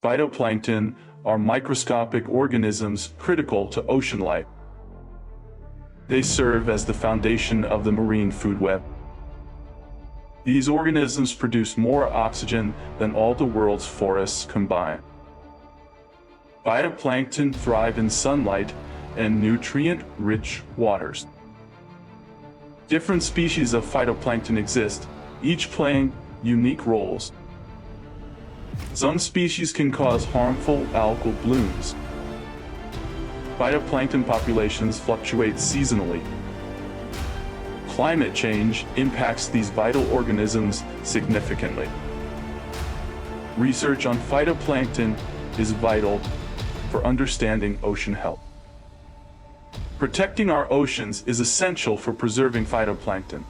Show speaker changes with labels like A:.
A: Phytoplankton are microscopic organisms critical to ocean life. They serve as the foundation of the marine food web. These organisms produce more oxygen than all the world's forests combined. Phytoplankton thrive in sunlight and nutrient-rich waters. Different species of phytoplankton exist, each playing unique roles. Some species can cause harmful algal blooms. Phytoplankton populations fluctuate seasonally. Climate change impacts these vital organisms significantly. Research on phytoplankton is vital for understanding ocean health. Protecting our oceans is essential for preserving phytoplankton.